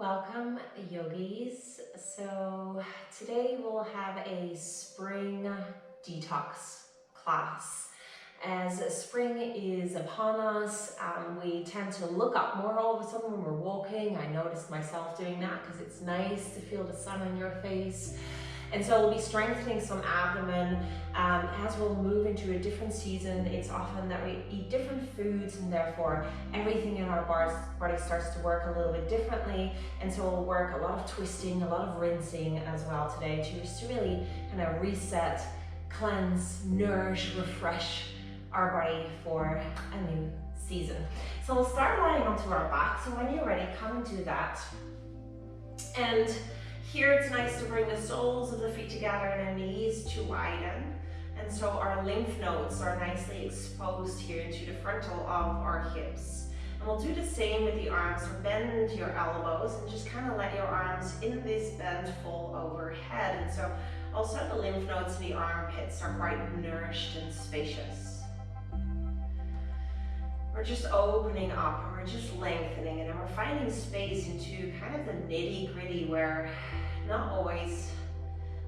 Welcome, yogis. So today we'll have a spring detox class. As spring is upon us, we tend to look up more all of a sudden when we're walking. I noticed myself doing that because it's nice to feel the sun on your face. And so we'll be strengthening some abdomen as we'll move into a different season. It's often that we eat different foods, and therefore everything in our body starts to work a little bit differently. And so we'll work a lot of twisting, a lot of rinsing as well today to just really kind of reset, cleanse, nourish, refresh our body for a new season. So we'll start lying onto our back. So when you're ready, come and do that. And here it's nice to bring the soles of the feet together and the knees to widen. And so our lymph nodes are nicely exposed here into the frontal of our hips. And we'll do the same with the arms. So bend your elbows and just kind of let your arms in this bend fall overhead. And so also the lymph nodes in the armpits are quite nourished and spacious. We're just opening up, and we're just lengthening, and then we're finding space into kind of the nitty-gritty where not always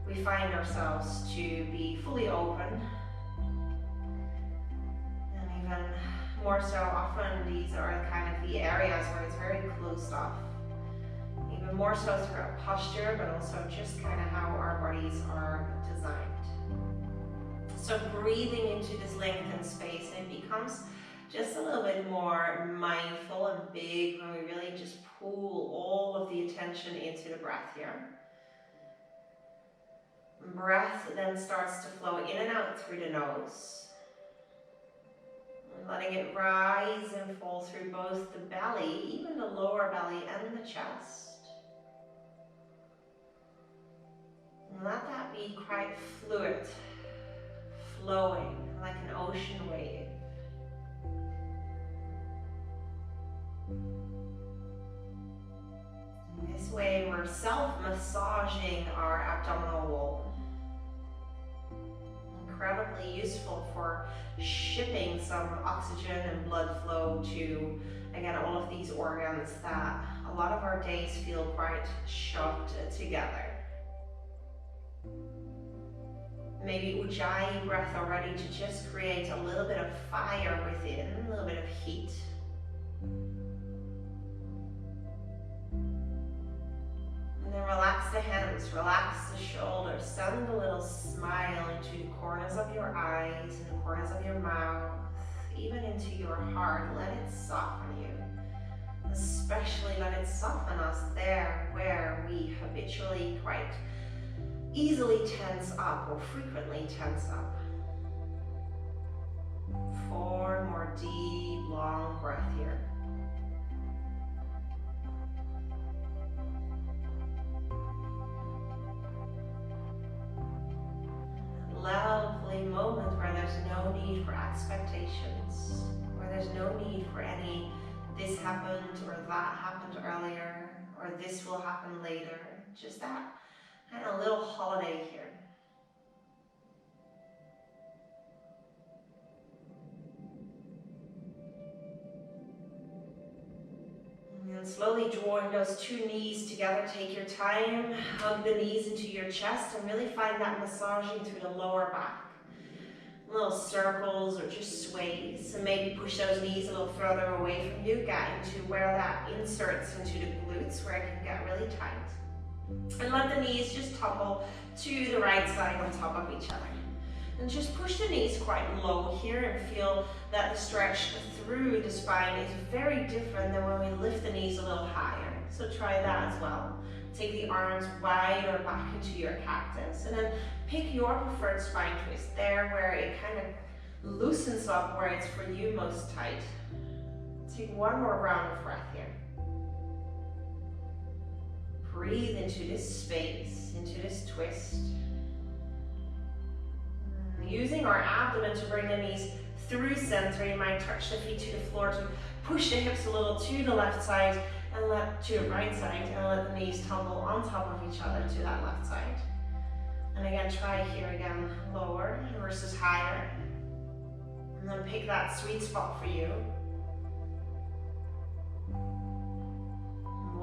we find ourselves to be fully open. And even more so often, these are kind of the areas where it's very closed off. Even more so through our posture, but also just kind of how our bodies are designed. So breathing into this lengthened space, and it becomes just a little bit more mindful and big when we really just pull all of the attention into the breath here. Breath then starts to flow in and out through the nose. And letting it rise and fall through both the belly, even the lower belly and the chest. And let that be quite fluid, flowing like an ocean wave. In this way, we're self-massaging our abdominal wall. Incredibly useful for shipping some oxygen and blood flow to, again, all of these organs that a lot of our days feel quite shoved together. Maybe Ujjayi breath already to just create a little bit of fire within, a little bit of heat. And then relax the hands, relax the shoulders, send a little smile into the corners of your eyes and the corners of your mouth, even into your heart. Let it soften you. Especially let it soften us there where we habitually quite easily tense up or frequently tense up. 4 more deep, long breaths here. Lovely moment where there's no need for expectations, where there's no need for any this happened or that happened earlier or this will happen later. Just that kind of little holiday here. And slowly drawing those 2 knees together, take your time, hug the knees into your chest and really find that massaging through the lower back. Little circles or just sways, and maybe push those knees a little further away from you, get into where that inserts into the glutes where it can get really tight. And let the knees just tumble to the right side on top of each other. And just push the knees quite low here and feel that the stretch through the spine is very different than when we lift the knees a little higher. So try that as well. Take the arms wider back into your cactus and then pick your preferred spine twist there where it kind of loosens up where it's for you most tight. Take 1 more round of breath here. Breathe into this space, into this twist. Using our abdomen to bring the knees through center, you might touch the feet to the floor to push the hips a little to the left side and to the right side, and let the knees tumble on top of each other to that left side. And again, try here again, lower versus higher. And then pick that sweet spot for you.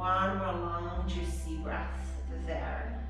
One more long, juicy breath there.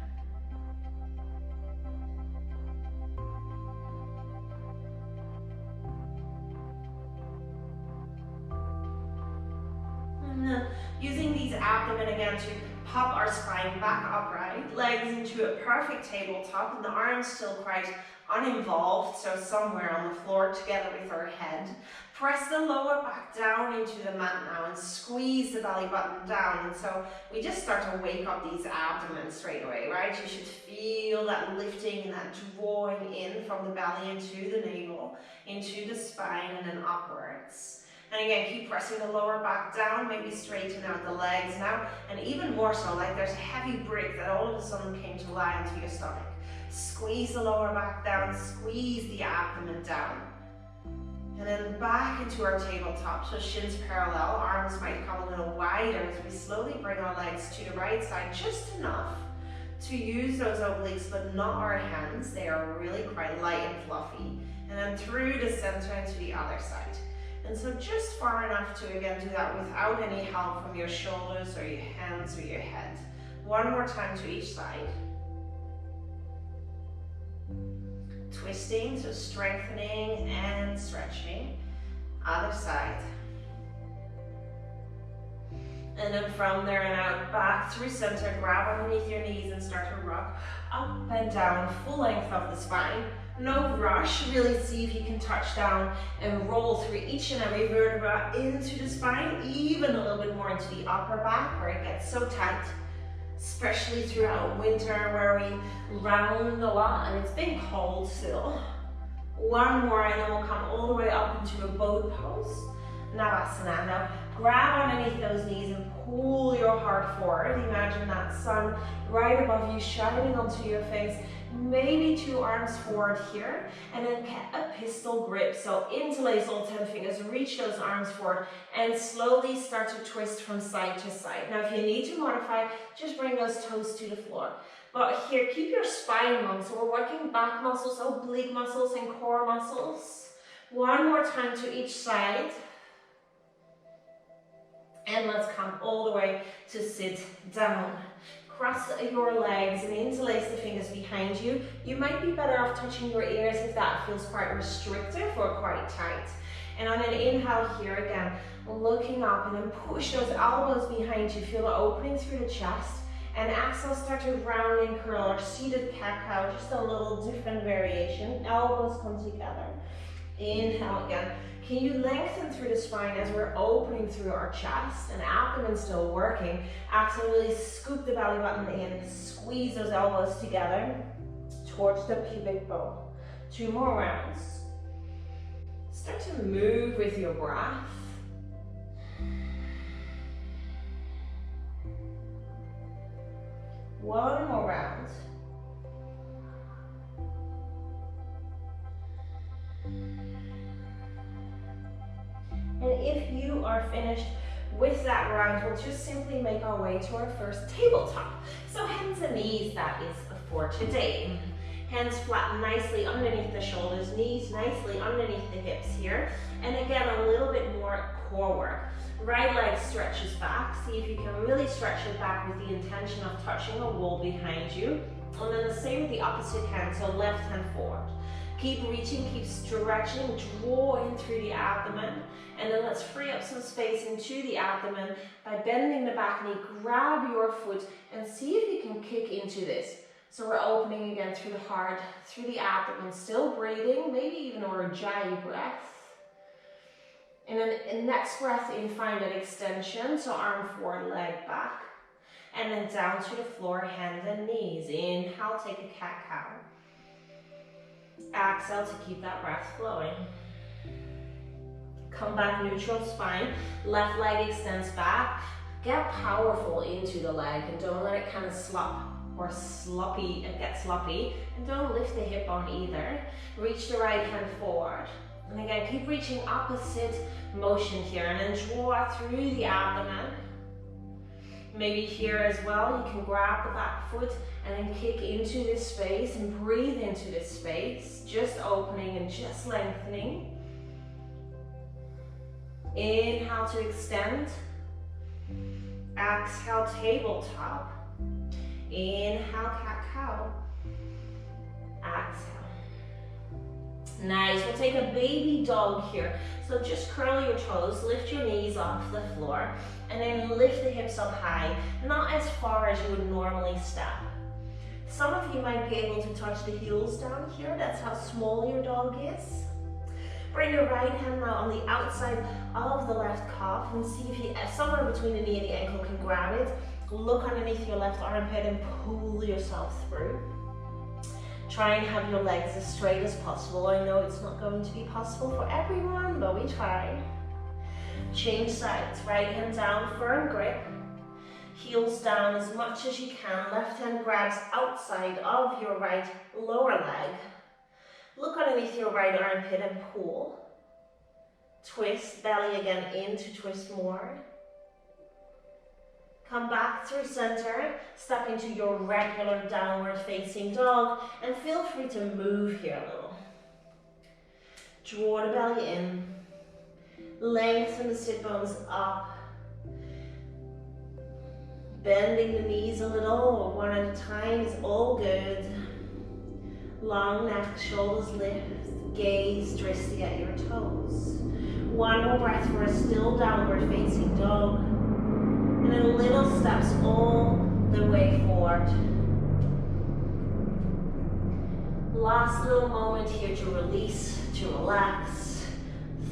And using these abdomen again to pop our spine back upright, legs into a perfect tabletop, and the arms still quite uninvolved, so somewhere on the floor together with our head. Press the lower back down into the mat now and squeeze the belly button down. And so we just start to wake up these abdomen straight away, right? You should feel that lifting and that drawing in from the belly into the navel, into the spine, and then upwards. And again, keep pressing the lower back down, maybe straighten out the legs now, and even more so, like there's a heavy brick that all of a sudden came to lie onto your stomach. Squeeze the lower back down, squeeze the abdomen down. And then back into our tabletop, so shins parallel, arms might come a little wider as we slowly bring our legs to the right side, just enough to use those obliques, but not our hands. They are really quite light and fluffy. And then through the center into the other side. And so just far enough to, again, do that without any help from your shoulders or your hands or your head. One more time to each side. Twisting, so strengthening and stretching. Other side. And then from there and out, back through center, grab underneath your knees and start to rock up and down, full length of the spine. No rush, really see if you can touch down and roll through each and every vertebra into the spine, even a little bit more into the upper back where it gets so tight, especially throughout winter where we round a lot and it's been cold still. One more and then we'll come all the way up into a boat pose. Navasana. Now grab underneath those knees and pull your heart forward. Imagine that sun right above you shining onto your face. Maybe 2 arms forward here, and then get a pistol grip. So interlace all 10 fingers, reach those arms forward, and slowly start to twist from side to side. Now if you need to modify, just bring those toes to the floor. But here, keep your spine long. So we're working back muscles, oblique muscles, and core muscles. One more time to each side. And let's come all the way to sit down. Cross your legs and interlace the fingers behind you. You might be better off touching your ears if that feels quite restrictive or quite tight. And on an inhale here again, looking up and then push those elbows behind you. Feel the opening through the chest. And exhale, start to round and curl or seated cat-cow, just a little different variation. Elbows come together. Inhale again. Can you lengthen through the spine as we're opening through our chest and abdomen still working? Exhale, really scoop the belly button in, squeeze those elbows together towards the pubic bone. 2 more rounds. Start to move with your breath. One more round. And if you are finished with that round, we'll just simply make our way to our first tabletop. So hands and knees, that is for today. Hands flat nicely underneath the shoulders, knees nicely underneath the hips here. And again, a little bit more core work. Right leg stretches back. See if you can really stretch it back with the intention of touching a wall behind you. And then the same with the opposite hand, so left hand forward. Keep reaching, keep stretching, draw in through the abdomen. And then let's free up some space into the abdomen by bending the back knee. Grab your foot and see if you can kick into this. So we're opening again through the heart, through the abdomen, still breathing, maybe even a Ujjayi breath. And then next breath in, find an extension, so arm forward, leg back. And then down to the floor, hands and knees. Inhale, take a cat-cow. Exhale to keep that breath flowing. Come back, neutral spine. Left leg extends back. Get powerful into the leg and don't let it kind of slop or sloppy and get sloppy. And don't lift the hip bone either. Reach the right hand forward. And again, keep reaching opposite motion here and then draw through the abdomen. Maybe here as well, you can grab the back foot and then kick into this space and breathe into this space. Just opening and just lengthening. Inhale to extend. Exhale, tabletop. Inhale, cat-cow. Exhale. Nice, we'll take a baby dog here. So just curl your toes, lift your knees off the floor, and then lift the hips up high, not as far as you would normally step. Some of you might be able to touch the heels down here. That's how small your dog is. Bring your right hand now on the outside of the left calf and see if you, somewhere between the knee and the ankle, can grab it. Look underneath your left armpit and pull yourself through. Try and have your legs as straight as possible. I know it's not going to be possible for everyone, but we try. Change sides, right hand down, firm grip. Heels down as much as you can. Left hand grabs outside of your right lower leg. Look underneath your right armpit and pull. Twist, belly again in to twist more. Come back through center, step into your regular downward facing dog, and feel free to move here a little. Draw the belly in, lengthen the sit bones up, bending the knees a little, one at a time is all good. Long neck, shoulders lift, gaze drifting at your toes. One more breath for a still downward facing dog. And then little steps all the way forward. Last little moment here to release, to relax.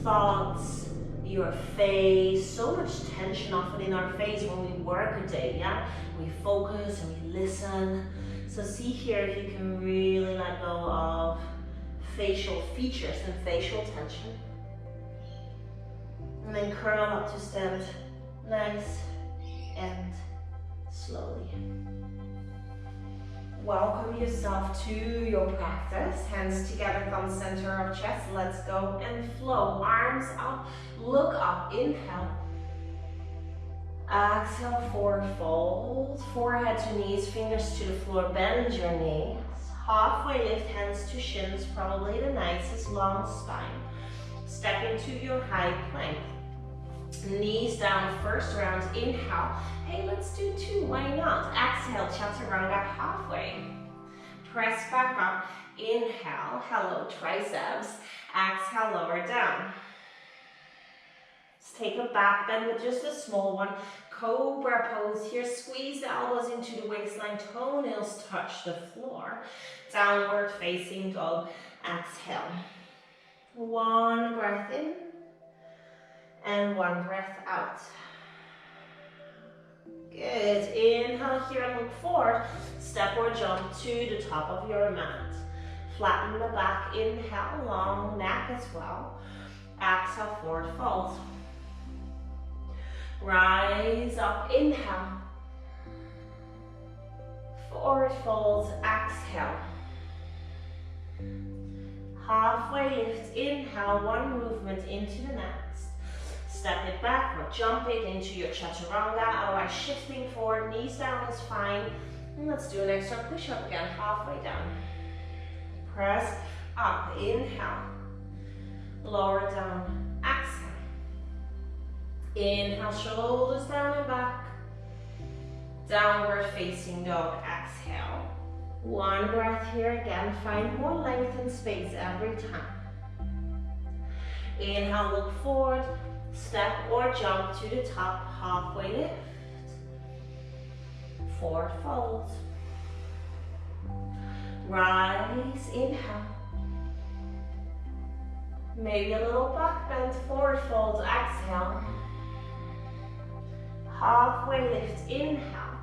Thoughts, your face, so much tension often in our face when we work a day, yeah? We focus and we listen. So see here if you can really let go of facial features and facial tension. And then curl up to stand nice and slowly. Welcome yourself to your practice. Hands together, thumb center of chest. Let's go and flow. Arms up, look up, inhale. Exhale, forward fold. Forehead to knees, fingers to the floor, bend your knees. Halfway lift, hands to shins, probably the nicest, long spine. Step into your high plank. Knees down, first round, inhale. Hey, let's do two, why not? Exhale, chaturanga halfway. Press back up, inhale, hello triceps. Exhale, lower down. Let's take a back bend, but just a small one. Cobra pose here, squeeze the elbows into the waistline, toenails touch the floor. Downward facing dog, exhale. One breath in. And one breath out. Good. Inhale here, look forward. Step or jump to the top of your mat. Flatten the back. Inhale, long neck as well. Exhale, forward fold. Rise up, inhale. Forward fold, exhale. Halfway lift, inhale, one movement into the next. Step it back or jump it into your chaturanga, otherwise shifting forward, knees down is fine. And let's do an extra push-up again, halfway down. Press up, inhale. Lower down, exhale. Inhale, shoulders down and back. Downward facing dog, exhale. One breath here again, find more length and space every time. Inhale, look forward. Step or jump to the top, halfway lift. Forward fold. Rise, inhale. Maybe a little back bend, forward fold, exhale. Halfway lift, inhale.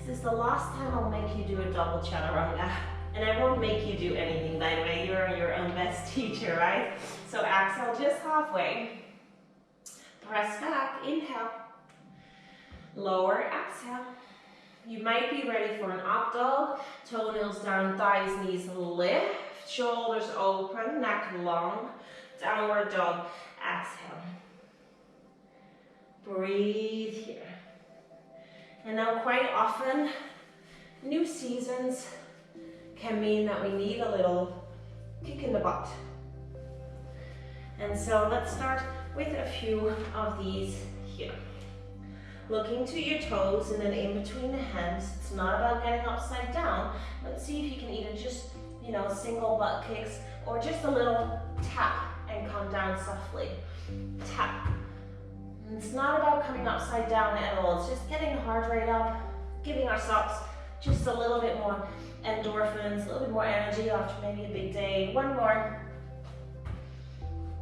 This is the last time I'll make you do a double chaturanga. And I won't make you do anything, by the way. You're your own best teacher, right? So exhale just halfway. Press back, inhale. Lower, exhale. You might be ready for an up dog. Toenails down, thighs, knees lift. Shoulders open, neck long. Downward dog, exhale. Breathe here. And now quite often, new seasons can mean that we need a little kick in the butt. And so let's start with a few of these here. Looking to your toes and then in between the hands. It's not about getting upside down. Let's see if you can either just, single butt kicks or just a little tap and come down softly. Tap. And it's not about coming upside down at all. It's just getting the heart rate up, giving ourselves just a little bit more endorphins, a little bit more energy after maybe a big day. One more.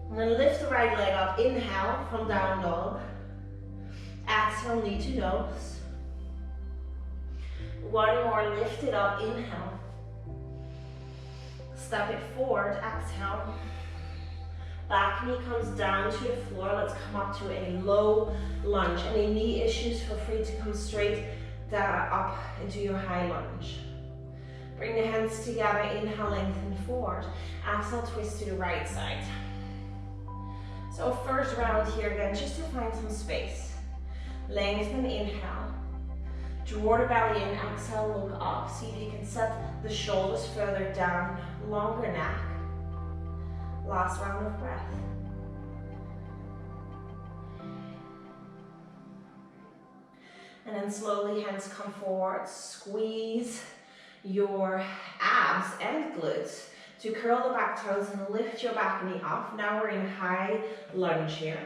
And then lift the right leg up. Inhale from down dog. Exhale, knee to nose. One more, lift it up. Inhale. Step it forward. Exhale. Back knee comes down to the floor. Let's come up to a low lunge. Any knee issues, feel free to come straight down, up into your high lunge. Bring the hands together. Inhale, lengthen forward. Exhale, twist to the right side. So first round here again, just to find some space. Lengthen, inhale. Draw the belly in, exhale, look up. See if you can set the shoulders further down, longer neck. Last round of breath. And then slowly hands come forward, squeeze your abs and glutes to curl the back toes and lift your back knee up. Now we're in high lunge here.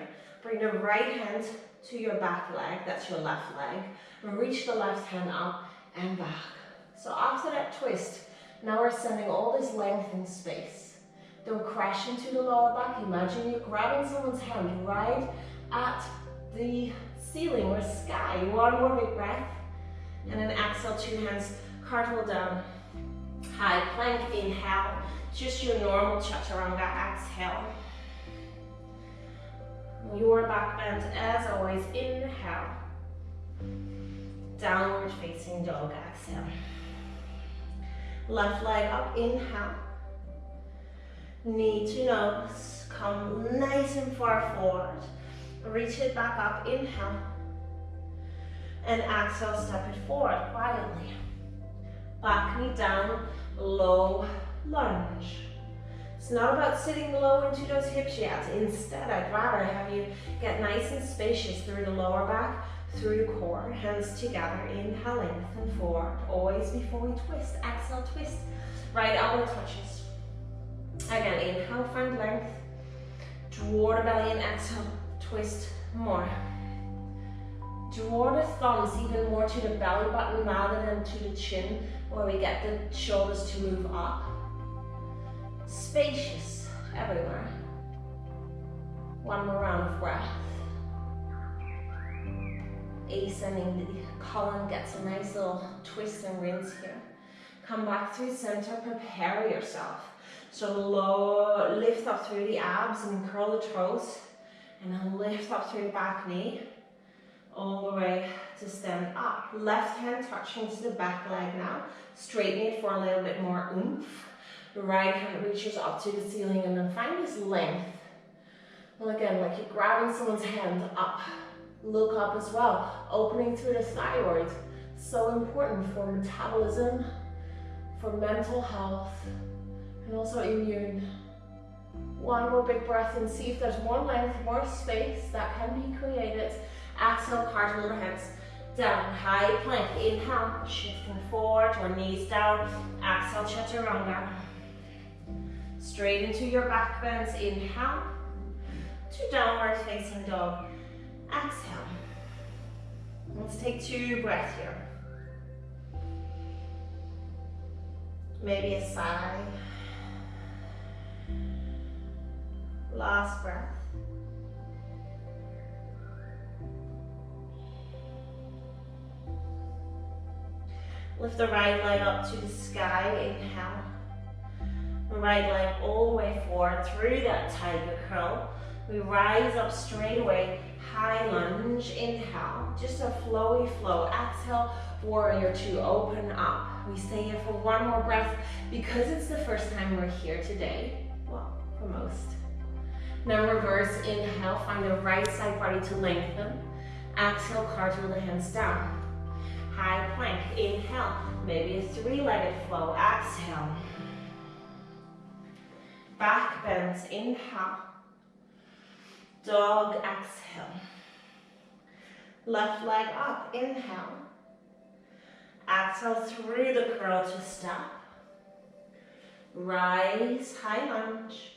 Bring the right hand to your back leg, that's your left leg, and reach the left hand up and back. So after that twist, now we're sending all this length in space. Don't crash into the lower back. Imagine you're grabbing someone's hand right at the ceiling or sky. One more big breath. And then exhale, two hands, cartwheel down. High plank, inhale. Just your normal chaturanga, exhale. Your back bend, as always, inhale. Downward facing dog, exhale. Left leg up, inhale. Knee to nose, come nice and far forward. Reach it back up, inhale. And exhale, step it forward quietly. Back knee down, low lunge. It's not about sitting low into those hips yet. Instead, I'd rather have you get nice and spacious through the lower back, through the core, hands together, inhale, lengthen forward. Always before we twist, exhale, twist. Right elbow touches. Again, inhale, find length. Draw the belly in, exhale, twist more. Draw the thumbs even more to the belly button rather than to the chin, where we get the shoulders to move up. Spacious everywhere. One more round of breath. Ascending the column gets a nice little twist and rinse here. Come back through center, prepare yourself. So lift up through the abs and curl the toes. And then lift up through the back knee. All the way to stand up. Left hand touching to the back leg now. Straighten it for a little bit more oomph. The right hand reaches up to the ceiling and then find this length. Well, again, like you're grabbing someone's hand up. Look up as well. Opening through the thyroid. So important for metabolism, for mental health, and also immune. One more big breath and see if there's more length, more space that can be created. Exhale, cartwheel the hands down. High plank. Inhale, shifting forward or knees down. Exhale, chaturanga. Straight into your back bends. Inhale to downward facing dog. Exhale. Let's take 2 breaths here. Maybe a sigh. Last breath. Lift the right leg up to the sky. Inhale. Right leg all the way forward through that tiger curl. We rise up straight away. High lunge. Inhale. Just a flowy flow. Exhale. Warrior 2. Open up. We stay here for one more breath because it's the first time we're here today. Well, for most. Now reverse. Inhale. Find the right side body to lengthen. Exhale. Cartwheel the hands down. High plank. Inhale. Maybe a 3-legged flow. Exhale. Back bends. Inhale. Dog. Exhale. Left leg up, inhale. Exhale through the curl to step. Rise, high lunge.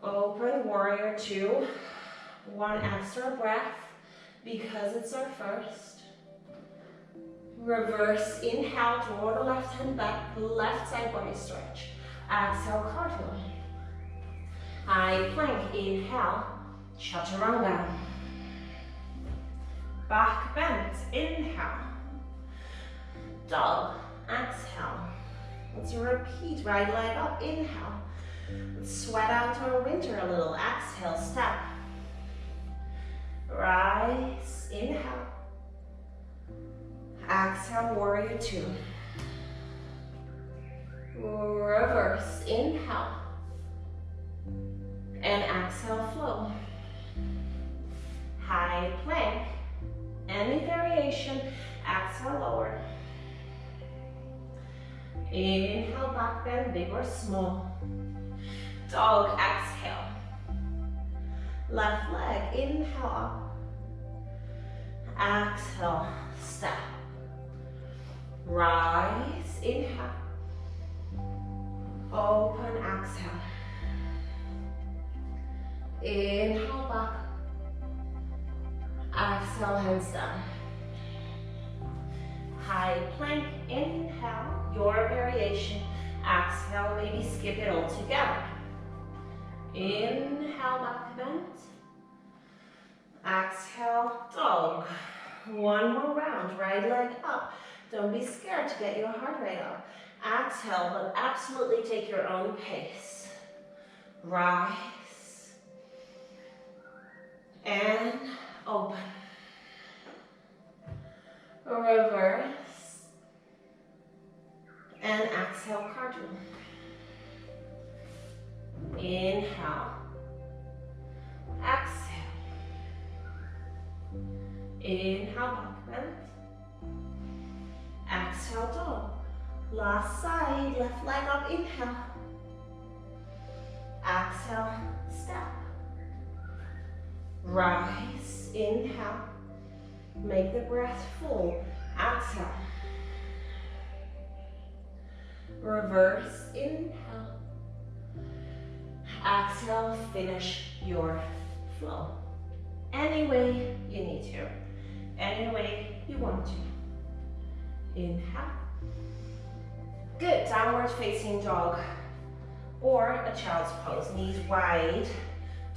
Open, warrior two. One extra breath because it's our first. Reverse, inhale, draw the left hand back, left side body stretch. Exhale, cartwheel. High plank, inhale, chaturanga. Back bend, inhale. Dog, exhale. Let's repeat, right leg up, inhale. Let's sweat out our winter a little, exhale, step. Rise, inhale. Exhale, warrior two. Reverse, inhale. And exhale, flow. High plank. Any variation, exhale, lower. Inhale, back bend, big or small. Dog, exhale. Left leg, inhale up. Exhale, step. Rise, inhale. Open, exhale. Inhale, back. Exhale, hands down. High plank, inhale, your variation. Exhale, maybe skip it all together. Inhale, back bend. Exhale, dog. One more round, right leg up. Don't be scared to get your heart rate up. Exhale, but absolutely take your own pace. Rise. And open. Reverse. And exhale, cartwheel. Inhale. Exhale. Inhale, back bend. Exhale, dog. Last side, left leg up, inhale. Exhale, step. Rise, inhale. Make the breath full. Exhale. Reverse, inhale. Exhale, finish your flow. Any way you need to. Any way you want to. Inhale. Good, downward facing dog or a child's pose. Knees wide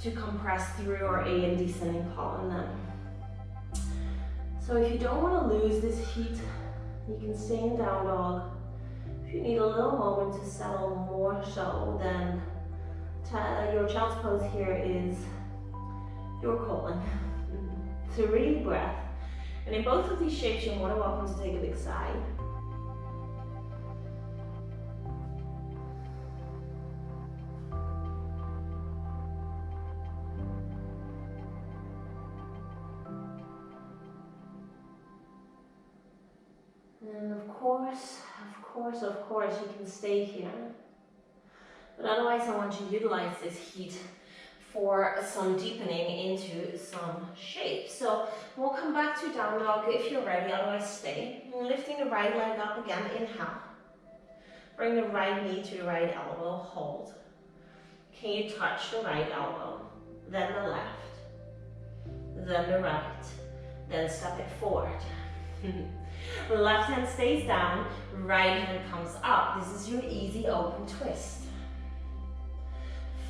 to compress through our A and descending column then. So if you don't want to lose this heat, you can stay in down dog. If you need a little moment to settle more so, then your child's pose here is your colon. 3 breath. And in both of these shapes, you're more than welcome to take a big sigh. And of course, you can stay here. But otherwise, I want you to utilize this heat for some deepening into some shape. So we'll come back to down dog if you're ready, otherwise stay. Lifting the right leg up again, inhale. Bring the right knee to the right elbow, hold. Can you touch the right elbow? Then the left, then the right, then step it forward. Left hand stays down, right hand comes up. This is your easy open twist.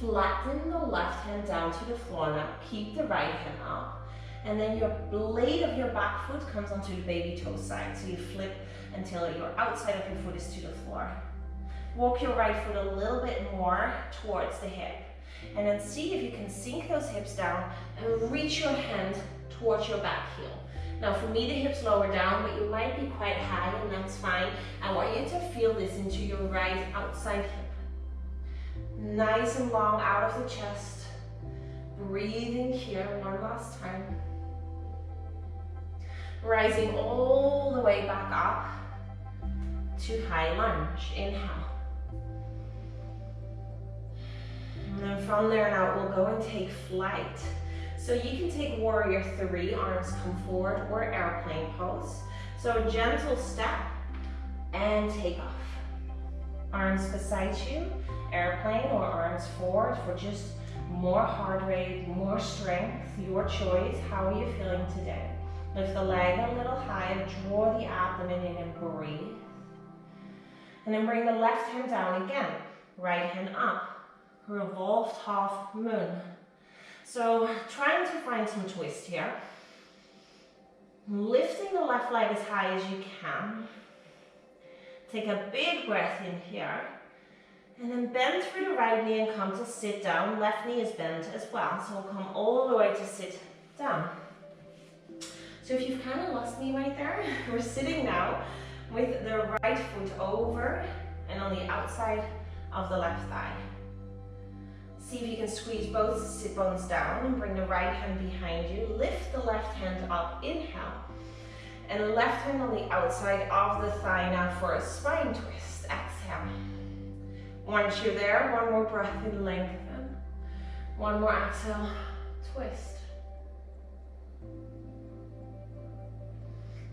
Flatten the left hand down to the floor now. Keep the right hand up. And then your blade of your back foot comes onto the baby toe side. So you flip until your outside of your foot is to the floor. Walk your right foot a little bit more towards the hip. And then see if you can sink those hips down and reach your hand towards your back heel. Now for me, the hips lower down, but you might be quite high, and that's fine. I want you to feel this into your right outside hip. Nice and long out of the chest. Breathing here one last time. Rising all the way back up to high lunge. Inhale. And then from there now, we'll go and take flight. So you can take warrior 3, arms come forward, or airplane pose. So a gentle step and take off. Arms beside you, airplane or arms forward for just more heart rate, more strength, your choice. How are you feeling today? Lift the leg a little higher, draw the abdomen in and breathe. And then bring the left hand down again, right hand up, revolved half moon. So trying to find some twist here. Lifting the left leg as high as you can. Take a big breath in here. And then bend through the right knee and come to sit down. Left knee is bent as well, so we'll come all the way to sit down. So if you've kind of lost me right there, we're sitting now with the right foot over and on the outside of the left thigh. See if you can squeeze both sit bones down and bring the right hand behind you. Lift the left hand up, inhale. And left hand on the outside of the thigh now for a spine twist. Exhale. Once you're there, one more breath in, lengthen. One more exhale, twist.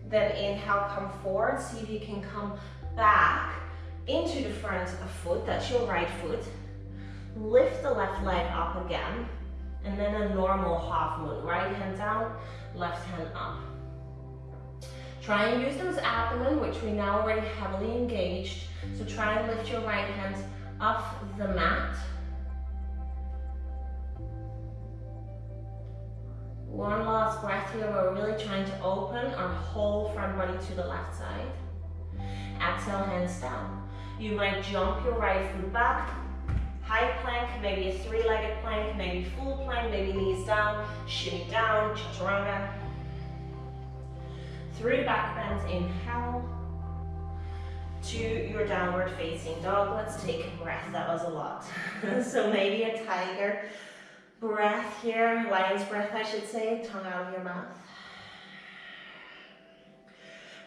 Then inhale, come forward. See if you can come back into the front of the foot. That's your right foot. Lift the left leg up again. And then a normal half moon. Right hand down, left hand up. Try and use those abdomen, which we now already heavily engaged. So try and lift your right hand off the mat. One last breath here. We're really trying to open our whole front body to the left side. Exhale, hands down. You might jump your right foot back. High plank, maybe a 3-legged plank, maybe full plank, maybe knees down, shimmy down, chaturanga. Through the back bend, inhale to your downward facing dog. Let's take a breath, that was a lot. So maybe a tiger breath here, lion's breath I should say, tongue out of your mouth.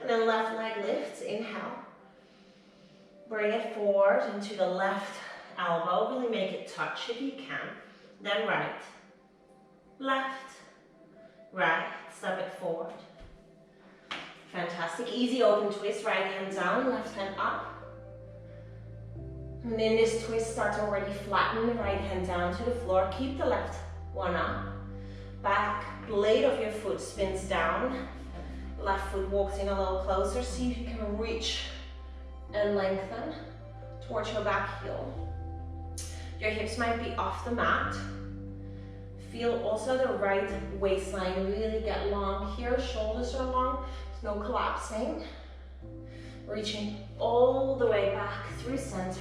And then left leg lifts, inhale. Bring it forward into the left elbow, really make it touch if you can. Then right, left, right, step it forward. Fantastic, easy open twist, right hand down, left hand up. And in this twist, start to already flatten the right hand down to the floor. Keep the left one up. Back blade of your foot spins down. Left foot walks in a little closer. See if you can reach and lengthen towards your back heel. Your hips might be off the mat. Feel also the right waistline really get long here. Shoulders are long. There's no collapsing. Reaching all the way back through center.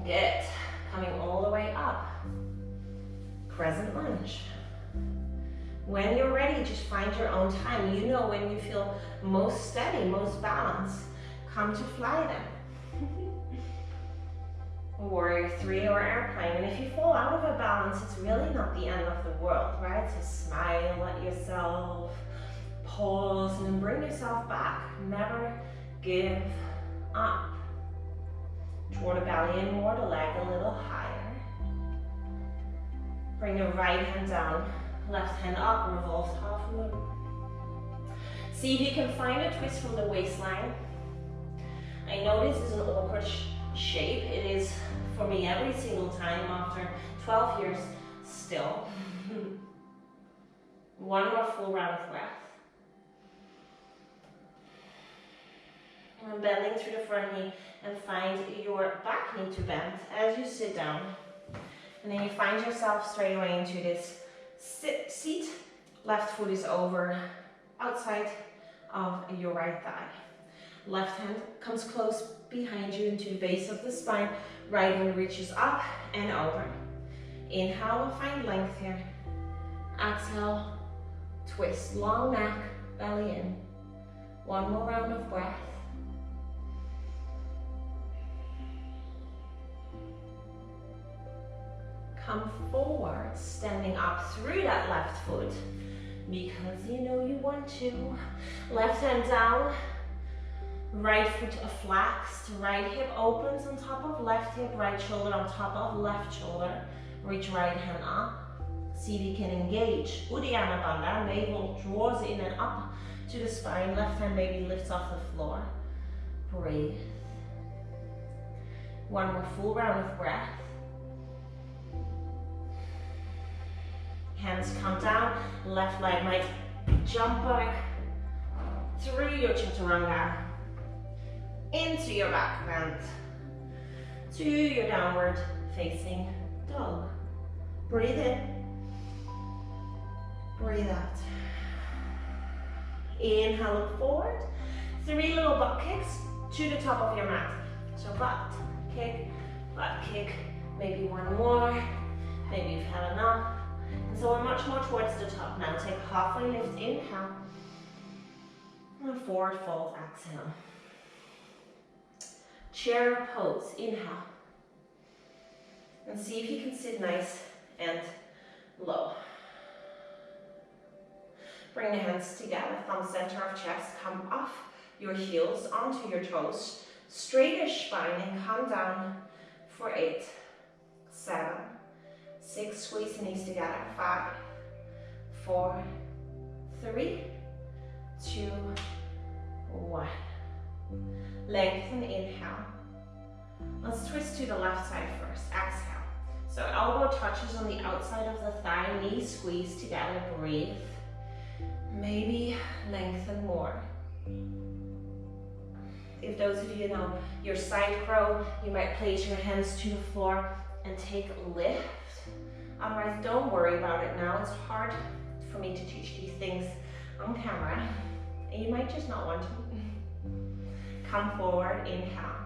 Good. Coming all the way up. Crescent lunge. When you're ready, just find your own time. You know when you feel most steady, most balanced. Come to fly then. Warrior 3 or airplane. And if you fall out of a balance, it's really not the end of the world, right? So smile at yourself, pause, and then bring yourself back. Never give up. Draw the belly in more, the leg a little higher. Bring the right hand down, left hand up, revolve half moon. See if you can find a twist from the waistline. I know this is an awkward shape. It is for me every single time after 12 years still. One more full round of breath. And bending through the front knee and find your back knee to bend as you sit down. And then you find yourself straight away into this seat. Left foot is over outside of your right thigh. Left hand comes close behind you into the base of the spine. Right hand reaches up and over. Inhale, find length here. Exhale, twist, long neck, belly in. One more round of breath. Come forward, standing up through that left foot because you know you want to. Left hand down, right foot flexed, right hip opens on top of left hip, right shoulder on top of left shoulder. Reach right hand up. See if you can engage Uddiyana Bandha. Navel draws in and up to the spine. Left hand maybe lifts off the floor. Breathe. One more full round of breath. Hands come down. Left leg might jump back through your chaturanga into your back bend to your downward facing dog. Breathe in. Breathe out. Inhale, look forward. 3 little butt kicks to the top of your mat. So butt kick, maybe one more, maybe you've had enough. And so we're much more towards the top now. Take a halfway lift, inhale. And a forward fold, exhale. Chair pose, inhale. And see if you can sit nice and low. Bring the hands together, thumb center of chest, come off your heels onto your toes, straightish spine, and come down for 8, 7, 6, squeeze the knees together, 5, 4, 3, 2, 1. Lengthen, inhale. Let's twist to the left side first, exhale. So elbow touches on the outside of the thigh, knees squeeze together, breathe. Maybe lengthen more. If those of you know your side crow, you might place your hands to the floor and take a lift. Otherwise, don't worry about it now. It's hard for me to teach these things on camera, and you might just not want to. Come forward, inhale.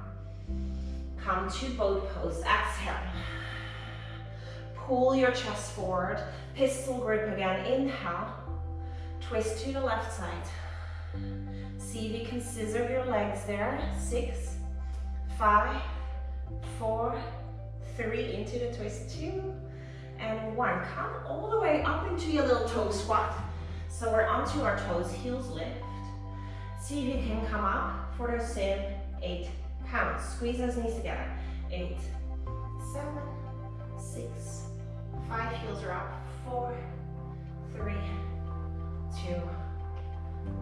Come to boat pose, exhale. Pull your chest forward, pistol grip again, inhale. Twist to the left side. See if you can scissor your legs there. 6, 5, 4, 3, into the twist, 2, and 1. Come all the way up into your little toe squat. So we're onto our toes, heels lift. See if you can come up for the same 8 counts. Squeeze those knees together. 8, 7, 6, 5, heels are up. 4, 3, 2,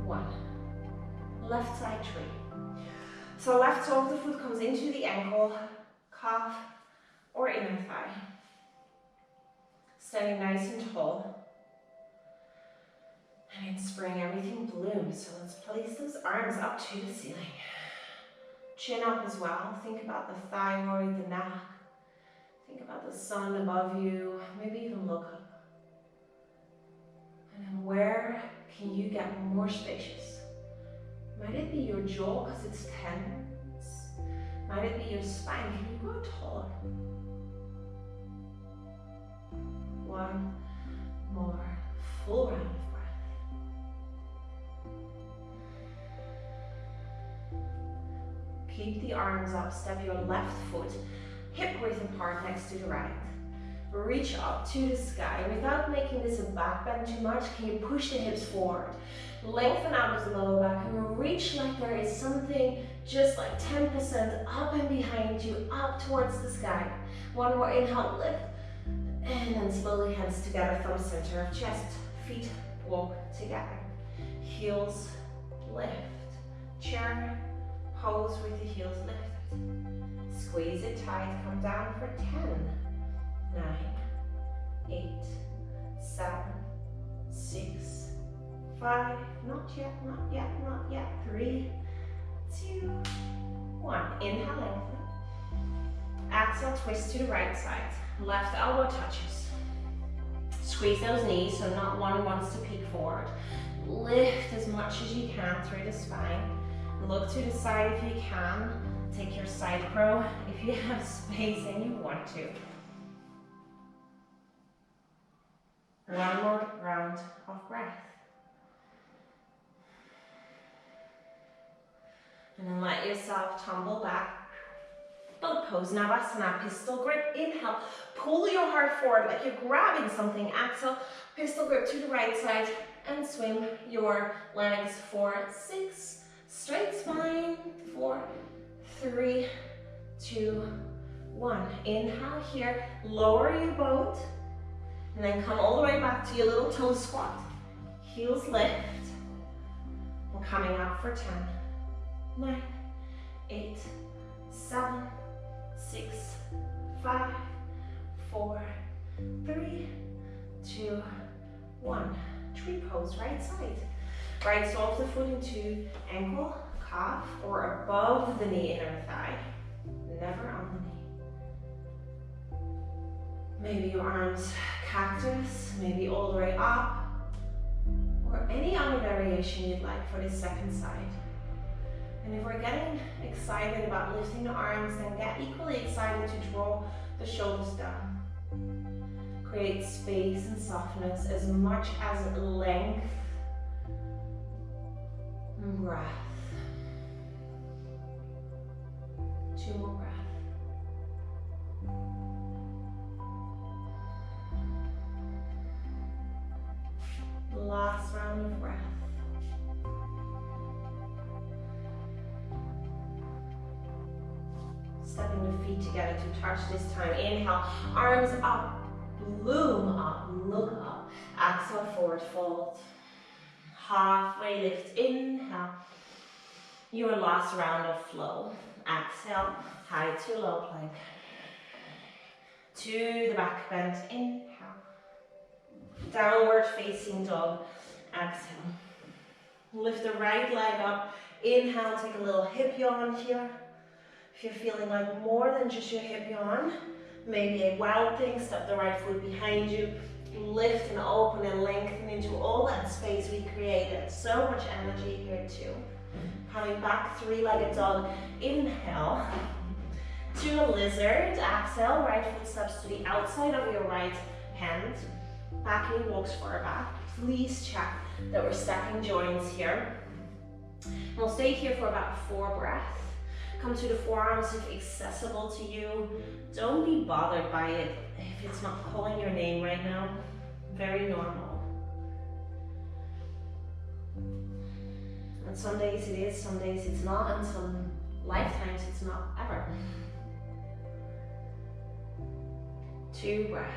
1. Left side tree. So left toe of the foot comes into the ankle, calf, or inner thigh. Standing nice and tall. And in spring, everything blooms. So let's place those arms up to the ceiling. Chin up as well. Think about the thyroid, the neck. Think about the sun above you. Maybe even look up. And then where can you get more spacious? Might it be your jaw because it's tense? Might it be your spine? Can you go taller? 1 more full round of breath. Keep the arms up, step your left foot hip width apart next to the right. Reach up to the sky. Without making this a back bend too much, can you push the hips forward? Lengthen out of the lower back and reach like there is something just like 10% up and behind you, up towards the sky. 1 more inhale, lift. And then slowly hands together, thumb center of chest. Feet walk together. Heels lift. Chair pose with the heels lifted. Squeeze it tight, come down for 10. 9, 8, 7, 6, 5, not yet, not yet, not yet. 3, 2, 1. Inhale, lengthen. Exhale, twist to the right side. Left elbow touches. Squeeze those knees so not one wants to peek forward. Lift as much as you can through the spine. Look to the side if you can. Take your side crow if you have space and you want to. 1 more round of breath. And then let yourself tumble back. Boat pose, Navasana, pistol grip. Inhale, pull your heart forward like you're grabbing something. Exhale, pistol grip to the right side and swing your legs for 6. Straight spine, 4, 3, 2, 1. Inhale here, lower your boat. And then come all the way back to your little toe squat. Heels lift. We're coming up for 10, 9, 8, 7, 6, 5, 4, 3, 2, 1. Tree pose, right side. Right sole of the foot into ankle, calf, or above the knee, inner thigh. Never on the knee. Maybe your arms cactus, maybe all the way up, or any other variation you'd like for this second side. And if we're getting excited about lifting the arms, then get equally excited to draw the shoulders down. Create space and softness as much as length and breath. 2 more breaths. Last round of breath. Stepping the feet together to touch this time. Inhale, arms up, bloom up, look up. Exhale, forward fold. Halfway lift, inhale. Your last round of flow. Exhale, high to low plank. To the back bend, inhale. Downward facing dog, exhale. Lift the right leg up, inhale, take a little hip yawn here. If you're feeling like more than just your hip yawn, maybe a wild thing, step the right foot behind you, lift and open and lengthen into all that space we created. So much energy here too. Coming back, three-legged dog, inhale. To a lizard, exhale, right foot steps to the outside of your right hand. Back knee walks forward back. Please check that we're stacking joints here. We'll stay here for about 4 breaths. Come to the forearms if accessible to you. Don't be bothered by it if it's not calling your name right now. Very normal. And some days it is, some days it's not, and some lifetimes it's not ever. 2 breaths.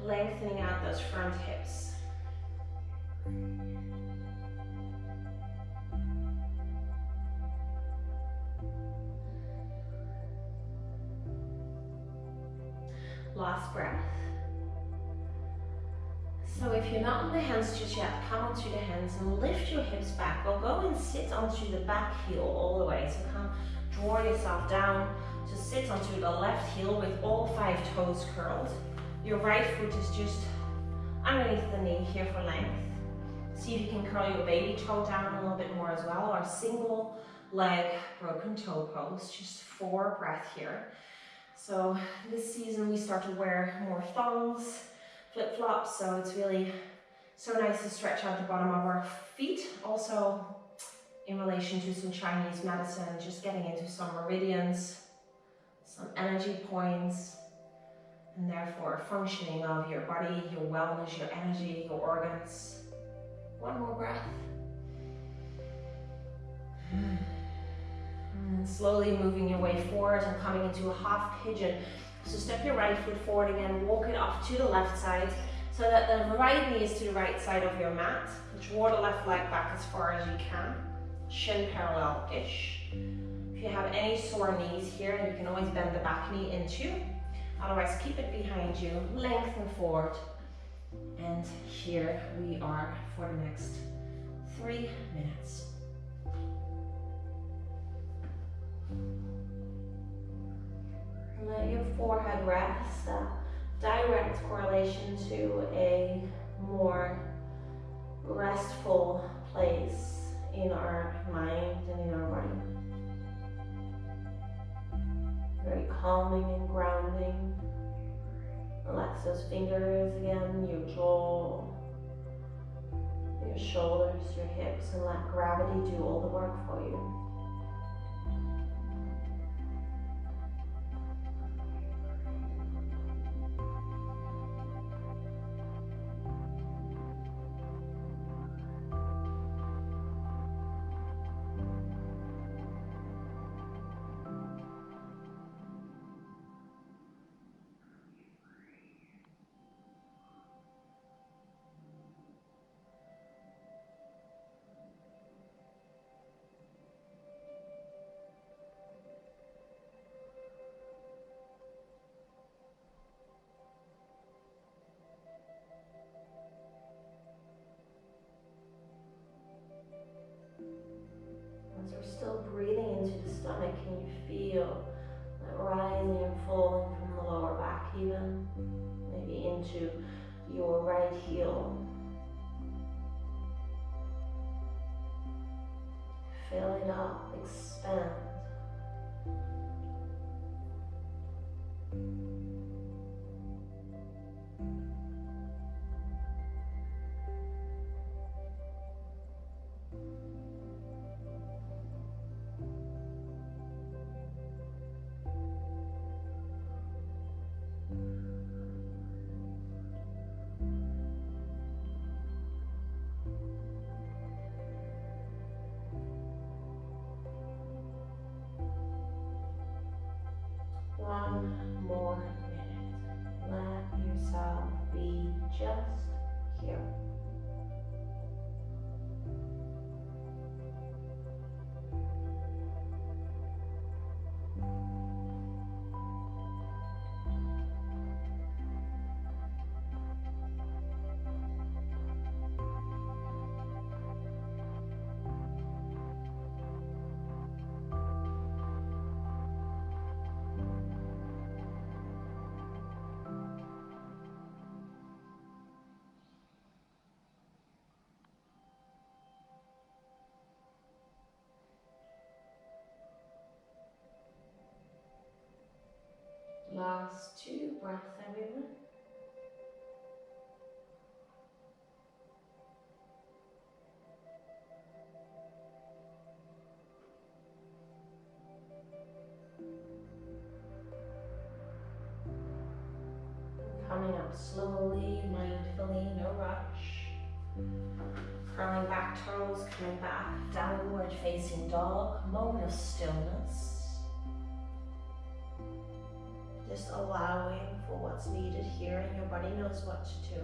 Lengthening out those front hips. Last breath. So if you're not on the hands just yet, come onto the hands and lift your hips back. We'll go and sit onto the back heel all the way. So come draw yourself down to sit onto the left heel with all 5 toes curled. Your right foot is just underneath the knee here for length. See if you can curl your baby toe down a little bit more as well, or single leg broken toe pose. Just 4 breaths here. So this season we start to wear more thongs, flip-flops, so it's really so nice to stretch out the bottom of our feet. Also in relation to some Chinese medicine, just getting into some meridians, some energy points, and therefore functioning of your body, your wellness, your energy, your organs. 1 more breath. And slowly moving your way forward and coming into a half pigeon. So step your right foot forward again, walk it off to the left side so that the right knee is to the right side of your mat. Draw the left leg back as far as you can. Shin parallel-ish. If you have any sore knees here, you can always bend the back knee in too. Otherwise, keep it behind you, lengthen forward. And here we are for the next 3 minutes. Let your forehead rest, a direct correlation to a more restful place in our mind and in our body. Very calming and grounding. Relax those fingers again, your jaw, your shoulders, your hips, and let gravity do all the work for you. feel that rising and falling from the lower back even, maybe into your right heel. Fill it up, expand. One more minute. Let yourself be just here. Last 2 breaths, everyone. Coming up slowly, mindfully, no rush. Curling back toes, coming back, downward facing dog, moment of stillness. Just allowing for what's needed here, and your body knows what to do.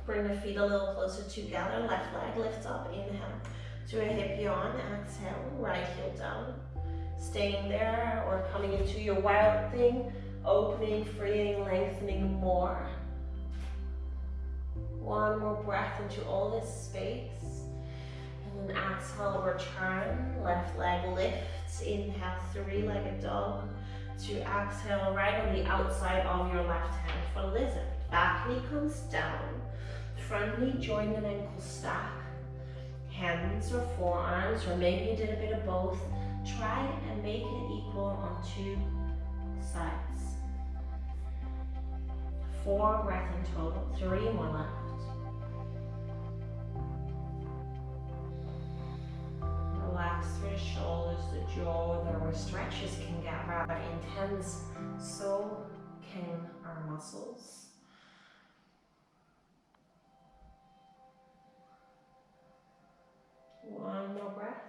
Bring the feet a little closer together, left leg lifts up, inhale to a hip yawn, exhale, right heel down. Staying there or coming into your wild thing, opening, freeing, lengthening more. One more breath into all this space. And then exhale, return, left leg lifts, inhale, 3-legged dog, to exhale right on the outside of your left hand for lizard. Back knee comes down, front knee join an ankle stack, hands or forearms, or maybe you did a bit of both. Try and make it equal on 2 sides. 4 breaths in total, 3 more left. Relax through the shoulders, the jaw. There stretches can get rather intense, so can our muscles. One more breath.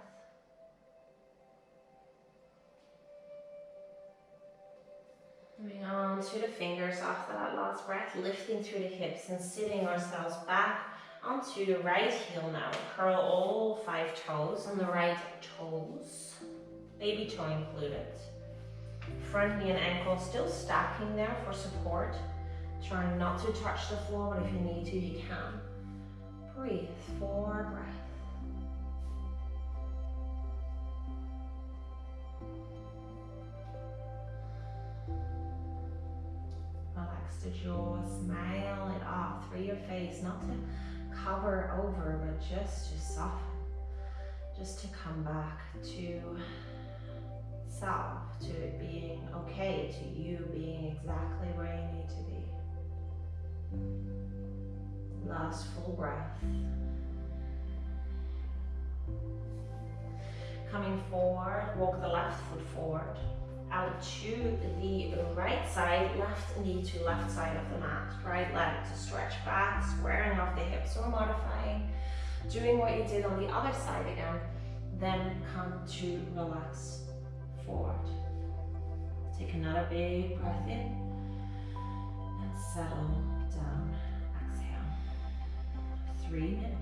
Moving on to the fingers after that last breath, lifting through the hips and sitting ourselves back onto the right heel now. Curl all 5 toes on the right toes, baby toe included. Front knee and ankle still stacking there for support. Trying not to touch the floor, but if you need to, you can. Breathe, 4 breaths. Relax the jaw, smile it off through your face, not to cover over, but just to soften, just to come back to self, to it being okay, to you being exactly where you need to be. Last full breath. Coming forward, walk the left foot forward, out to the right side, left knee to left side of the mat, right leg to stretch back, squaring off the hips or modifying, doing what you did on the other side again, then come to relax forward. Take another big breath in and settle down, exhale. 3 minutes.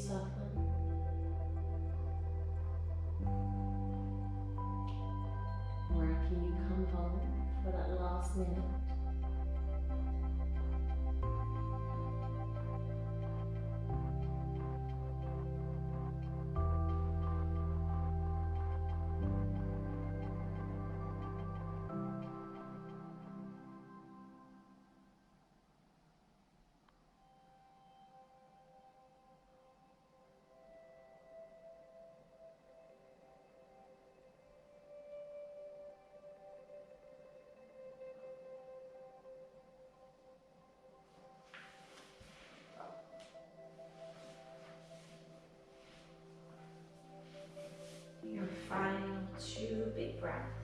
soften. Where can you come home for that last minute? Your final 2 big breaths.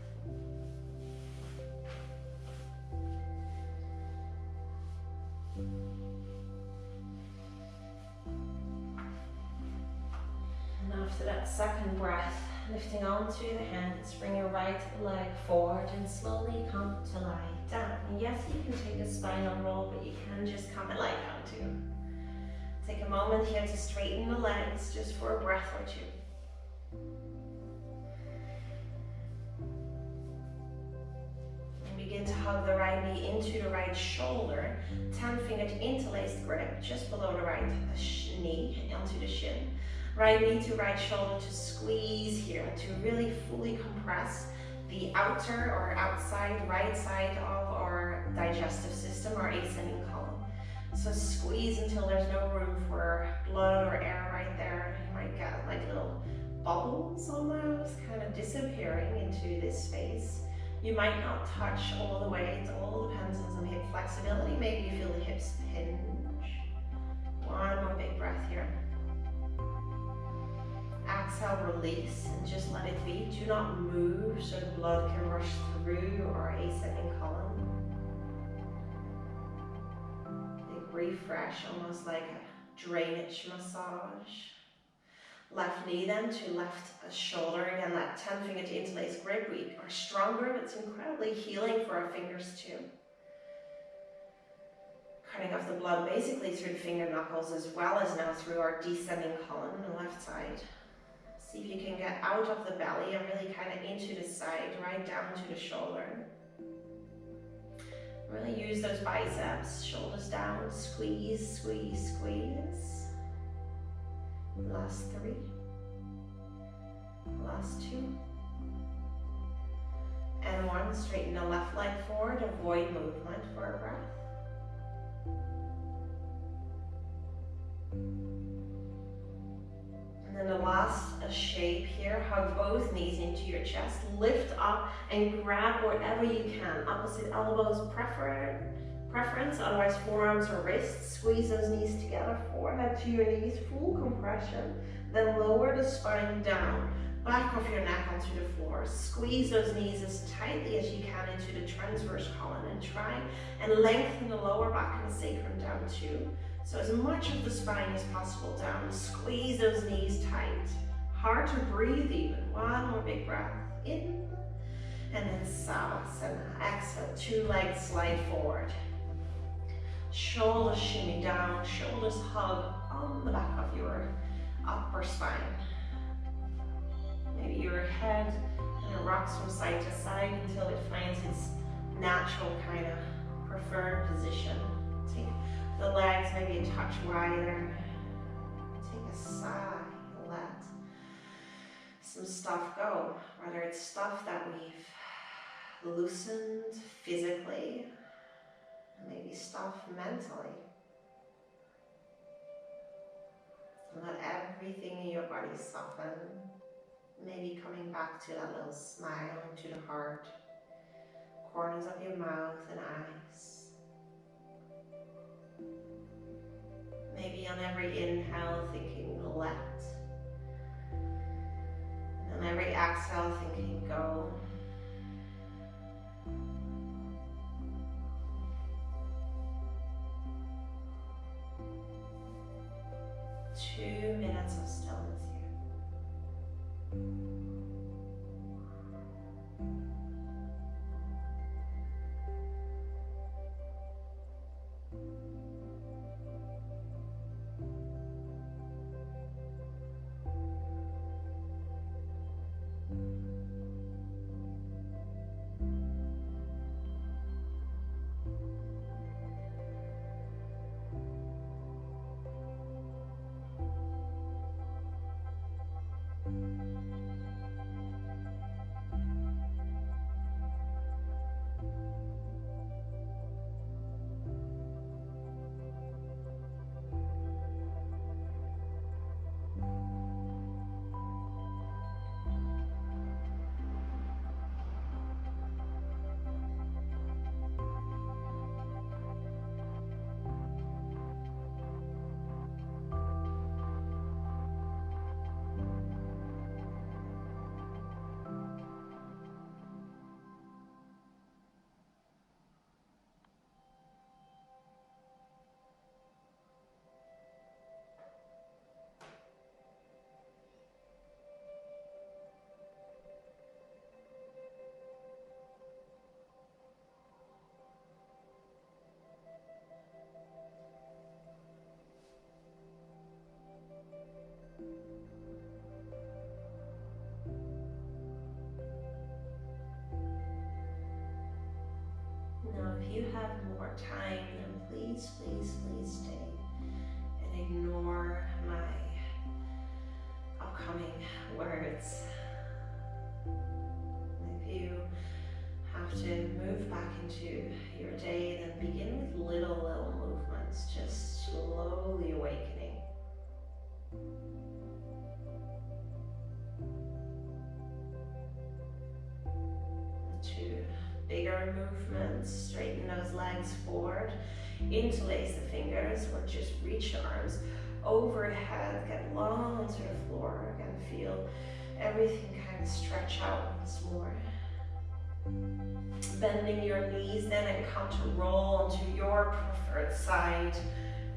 And after that second breath, lifting onto the hands, bring your right leg forward and slowly come to lie down. And yes, you can take a spinal roll, but you can just come and lie down too. Take a moment here to straighten the legs just for a breath or two. Begin to hug the right knee into the right shoulder, 10-fingered interlaced grip just below the right knee onto the shin. Right knee to right shoulder to squeeze here to really fully compress the outer or outside right side of our digestive system, our ascending column. So squeeze until there's no room for blood or air right there. You might get like little bubbles almost kind of disappearing into this space. You might not touch all the way, it all depends on some hip flexibility. Maybe you feel the hips hinge. One more big breath here. Exhale, release, and just let it be. Do not move so the blood can rush through our ascending column. Big refresh, almost like a drainage massage. Left knee then to left shoulder. Again, that 10-fingered interlaced grip. We are stronger, but it's incredibly healing for our fingers too. Cutting off the blood basically through the finger knuckles as well as now through our descending column on the left side. See if you can get out of the belly and really kind of into the side, right down to the shoulder. Really use those biceps, shoulders down, squeeze, squeeze, squeeze. Last 3. Last 2. And 1. Straighten the left leg forward, avoid movement for a breath. And then the last shape here, hug both knees into your chest, lift up and grab wherever you can. Opposite elbows preference, otherwise forearms or wrists. Squeeze those knees together, forehead to your knees, full compression. Then lower the spine down, back of your neck onto the floor. Squeeze those knees as tightly as you can into the transverse column and try and lengthen the lower back and the sacrum down too. So as much of the spine as possible down. Squeeze those knees tight. Hard to breathe even. One more big breath in. And then Savasana. Exhale, 2 legs slide forward. Shoulders shimmy down. Shoulders hug on the back of your upper spine. Maybe your head kind of rocks from side to side until it finds its natural kind of preferred position. Take the legs maybe a touch wider. Take a sigh and let some stuff go, whether it's stuff that we've loosened physically, maybe stuff mentally. Let everything in your body soften. Maybe coming back to that little smile into the heart, corners of your mouth and eyes. Maybe on every inhale thinking let, and on every exhale thinking go. Two minutes of stillness here. time, then please, please, please stay and ignore my upcoming words. If you have to move back into your day, then begin with little movements, just slowly awakening. To bigger movements, straighten those legs forward, interlace the fingers, or just reach your arms overhead, get long onto the floor, and feel everything kind of stretch out once more. Bending your knees then and come to roll onto your preferred side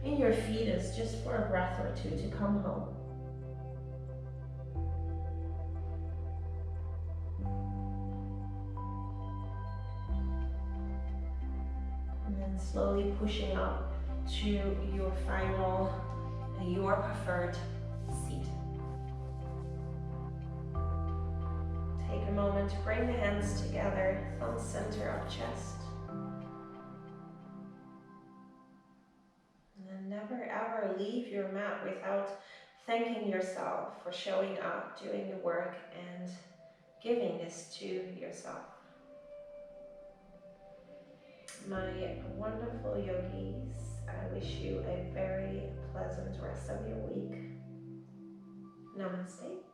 in your fetus just for a breath or two to come home. And then slowly pushing up to your final, your preferred seat. Take a moment to bring the hands together, thumb center of chest. And then never ever leave your mat without thanking yourself for showing up, doing the work, and giving this to yourself. My wonderful yogis, I wish you a very pleasant rest of your week. Namaste.